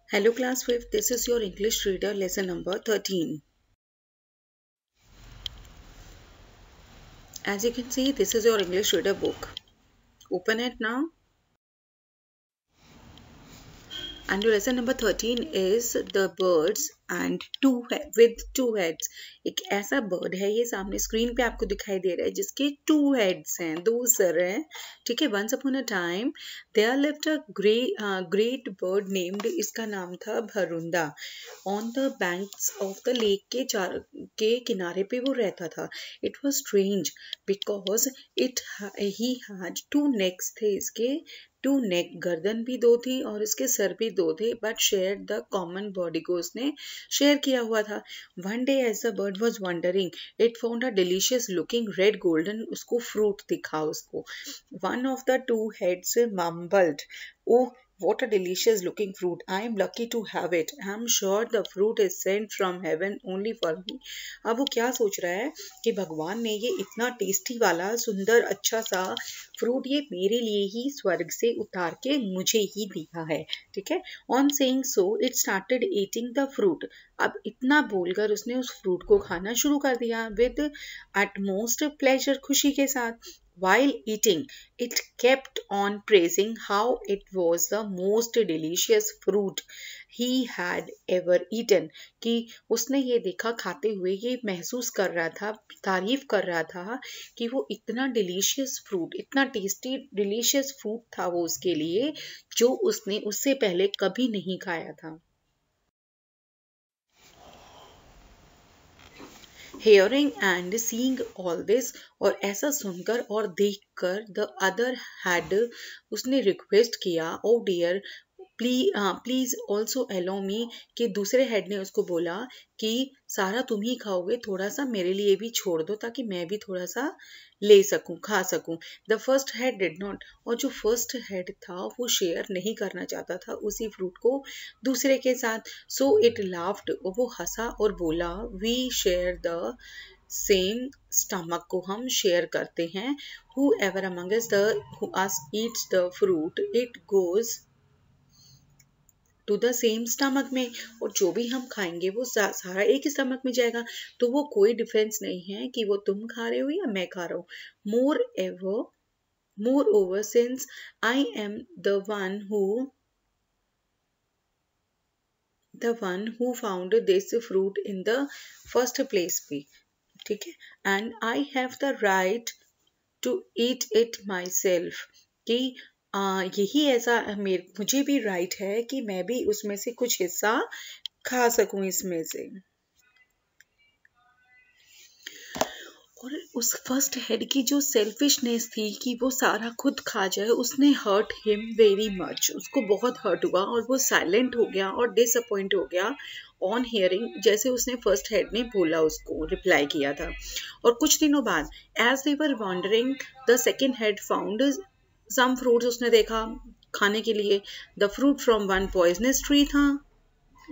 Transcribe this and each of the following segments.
Hello class 5th, this is your English reader lesson number 13. As you can see, this is your English reader book. Open it now. And your lesson number 13 is the birds and with two heads. एक ऐसा bird है, ये सामने screen पे आपको दिखाई दे रहा है जिसके टू हेड्स हैं, दो सर हैं. ठीक है. Once upon a time there lived a great bird named, इसका नाम था Bharunda. On the banks of the lake के किनारे पे वो रहता था. It was strange because he had two necks थे. इसके टू नेक, गर्दन भी दो थी और इसके सर भी दो थे, but share the common body को उसने शेयर किया हुआ था. One day as the bird was wandering it found a delicious looking red golden, उसको फ्रूट दिखा उसको. One of the two heads mumbled, oh what a delicious looking fruit, I am lucky to have it, I am sure the fruit is sent from heaven only for me. अब वो क्या सोच रहा है कि भगवान ने ये इतना टेस्टी वाला सुंदर अच्छा सा फ्रूट ये मेरे लिए ही स्वर्ग से उतार के मुझे ही दिया है. ठीक है. On saying so it started eating the fruit. अब इतना बोलकर उसने उस फ्रूट को खाना शुरू कर दिया विद एटमोस्ट प्लेजर, खुशी के साथ. While eating, it kept on praising how it was the most delicious fruit he had ever eaten. कि उसने ये देखा खाते हुए, ये महसूस कर रहा था, तारीफ कर रहा था कि वो इतना डिलीशियस फ्रूट, इतना टेस्टी डिलीशियस फ्रूट था वो उसके लिए, जो उसने उससे पहले कभी नहीं खाया था. Hearing and seeing all this, और ऐसा सुनकर और देखकर, the other had, उसने रिक्वेस्ट किया, ओ डियर प्लीज ऑल्सो अलो मी, कि दूसरे हेड ने उसको बोला कि सारा तुम ही खाओगे, थोड़ा सा मेरे लिए भी छोड़ दो ताकि मैं भी थोड़ा सा ले सकूं, खा सकूं. The first head did not, और जो फर्स्ट हेड था वो शेयर नहीं करना चाहता था उसी फ्रूट को दूसरे के साथ. सो इट लाफ्ड, वो हंसा और बोला, we share the same stomach, को हम शेयर करते हैं. Whoever among us eats the fruit it goes to the same stomach में, और जो भी हम खाएंगे वो सारा एक ही स्टमक में जाएगा. तो वो कोई डिफरेंस नहीं है कि वो तुम खा रहे हो या मैं खा रहा हूँ. Moreover, since I am the one who found this fruit in the first place भी. ठीक है. And I have the right to eat it myself, कि यही ऐसा मुझे भी राइट है कि मैं भी उसमें से कुछ हिस्सा खा सकूं इसमें से. और उस फर्स्ट हेड की जो सेल्फिशनेस थी कि वो सारा खुद खा जाए, उसने हर्ट हिम वेरी मच, उसको बहुत हर्ट हुआ और वो साइलेंट हो गया और डिसअपॉइंट हो गया ऑन हियरिंग, जैसे उसने फर्स्ट हेड ने बोला, उसको रिप्लाई किया था. और कुछ दिनों बाद as they were wandering the second head found some fruits, उसने देखा खाने के लिए. The fruit from one poisonous tree था.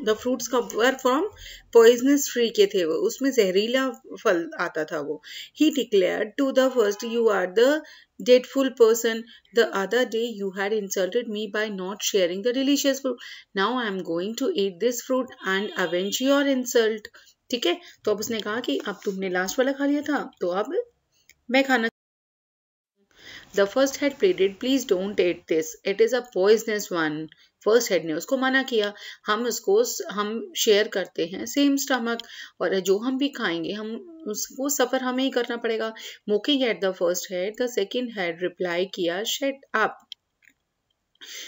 द फ्रूट्स का वर फ्रॉम पॉइजनस ट्री के थे, वो उसमें जहरीला फल आता था. वो he declared to the first, you are the dreadful person, the other day you had insulted me by not sharing the delicious fruit, now I am going to eat this fruit and avenge your insult. ठीक है. तो अब उसने कहा कि अब तुमने last वाला खा लिया था तो अब मैं खाना. The first had pleaded, please don't eat this. It is a poisonous one. First head ने उसको मना किया. हम शेयर करते हैं सेम स्टमक, और जो हम भी खाएंगे हम उसको सफ़र हमें ही करना पड़ेगा. Mocking at the first head, the second head replied किया, shut up,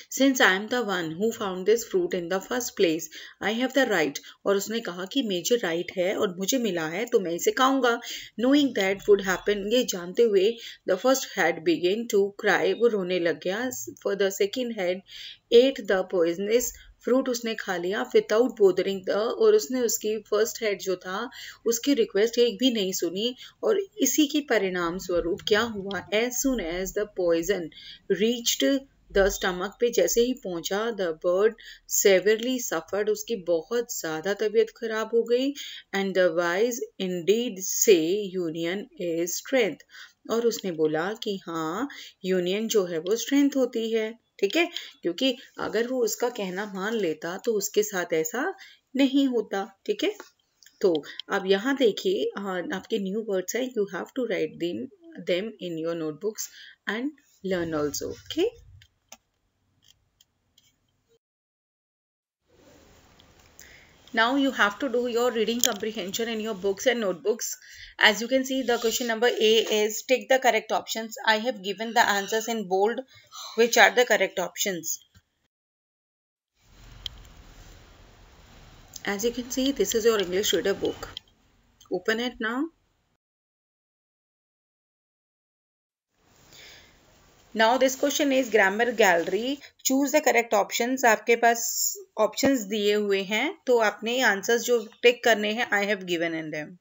Since I am the one who found this fruit in the first place, I have the right. और उसने कहा कि मुझे राइट है और मुझे मिला है तो मैं इसे खाऊंगा. Knowing that would happen, ये जानते हुए the first had began to cry, वो रोने लग गया. For the second had ate the poisonous fruit, उसने खा लिया विदाउट बोदरिंग द, और उसने उसकी फर्स्ट हेड जो था उसकी रिक्वेस्ट एक भी नहीं सुनी. और इसी के परिणाम स्वरूप क्या हुआ, as soon as the poison reached the stomach पे जैसे ही पहुंचा, द बर्ड सेवरली सफर्ड, उसकी बहुत ज़्यादा तबीयत खराब हो गई. एंड द वाइज इंडीड से यूनियन इज स्ट्रेंथ, और उसने बोला कि हाँ यूनियन जो है वो स्ट्रेंथ होती है. ठीक है, क्योंकि अगर वो उसका कहना मान लेता तो उसके साथ ऐसा नहीं होता। ठीक है, तो अब यहाँ देखिए आपके न्यू वर्ड्स है, you have to write them in your notebooks and learn also. Okay, now you have to do your reading comprehension in your books and notebooks. As you can see, the question number A is take the correct options. I have given the answers in bold, which are the correct options. As you can see, this is your English reader book. Open it now. Now this question is grammar gallery. Choose the correct options. आपके पास options दिए हुए हैं, तो आपने answers जो टिक करने हैं I have given in them.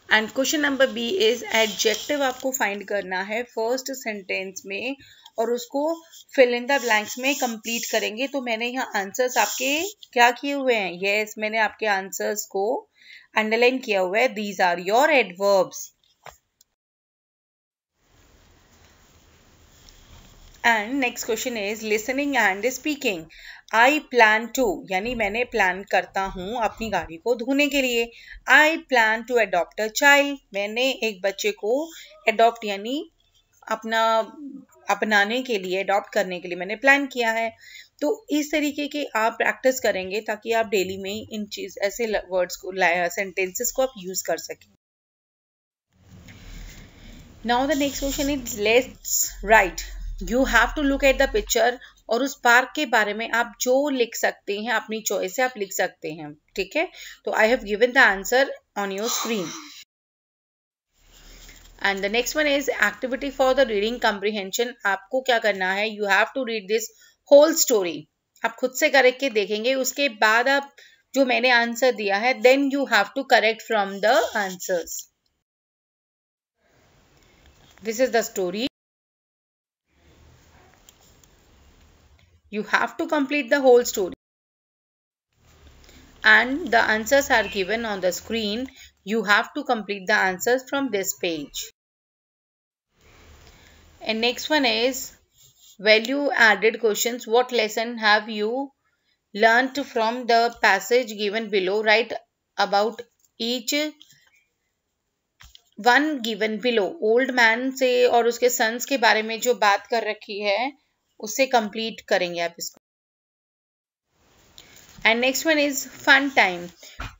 And question number B is adjective आपको find करना है first sentence में और उसको fill in the blanks में complete करेंगे। तो मैंने यहाँ आंसर्स आपके क्या किए हुए हैं? Yes, मैंने आपके आंसर्स को underline किया हुआ है. These are your adverbs. And next question is listening and speaking. I plan to यानी मैंने प्लान करता हूँ अपनी गाड़ी को धोने के लिए. I plan to adopt a child. मैंने एक बच्चे को adopt यानी अपनाने के लिए, अडॉप्ट करने के लिए मैंने प्लान किया है. तो इस तरीके के आप प्रैक्टिस करेंगे ताकि आप डेली में इन चीज ऐसे वर्ड्स को, सेंटेंसेस को आप यूज कर सकें. Now the next question is let's write. You have to look at the picture और उस पार्क के बारे में आप जो लिख सकते हैं अपनी चॉइस से आप लिख सकते हैं. ठीक है, तो I have given the answer on your screen. And the next one is activity for the reading comprehension. आपको क्या करना है? You have to read this whole story. आप खुद से करके देखेंगे, उसके बाद आप जो मैंने आंसर दिया है then you have to correct from the answers. This is the story. You have to complete the whole story. And the answers are given on the screen. You have to complete the answers from this page. And next one is value added questions. What lesson have you learnt from the passage given below? Write about each one given below. Old man से और उसके sons के बारे में जो बात कर रखी है उससे कंप्लीट करेंगे आप इसको. And next one is fun time.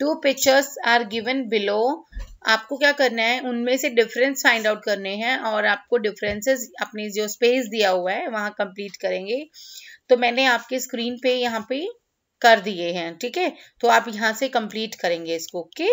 Two pictures are given below. आपको क्या करना है? उनमें से डिफरेंस फाइंड आउट करने हैं और आपको डिफरेंसेस अपनी जो स्पेस दिया हुआ है वहां कंप्लीट करेंगे. तो मैंने आपके स्क्रीन पे यहाँ पे कर दिए हैं. ठीक है, तो आप यहाँ से कंप्लीट करेंगे इसको. ओके.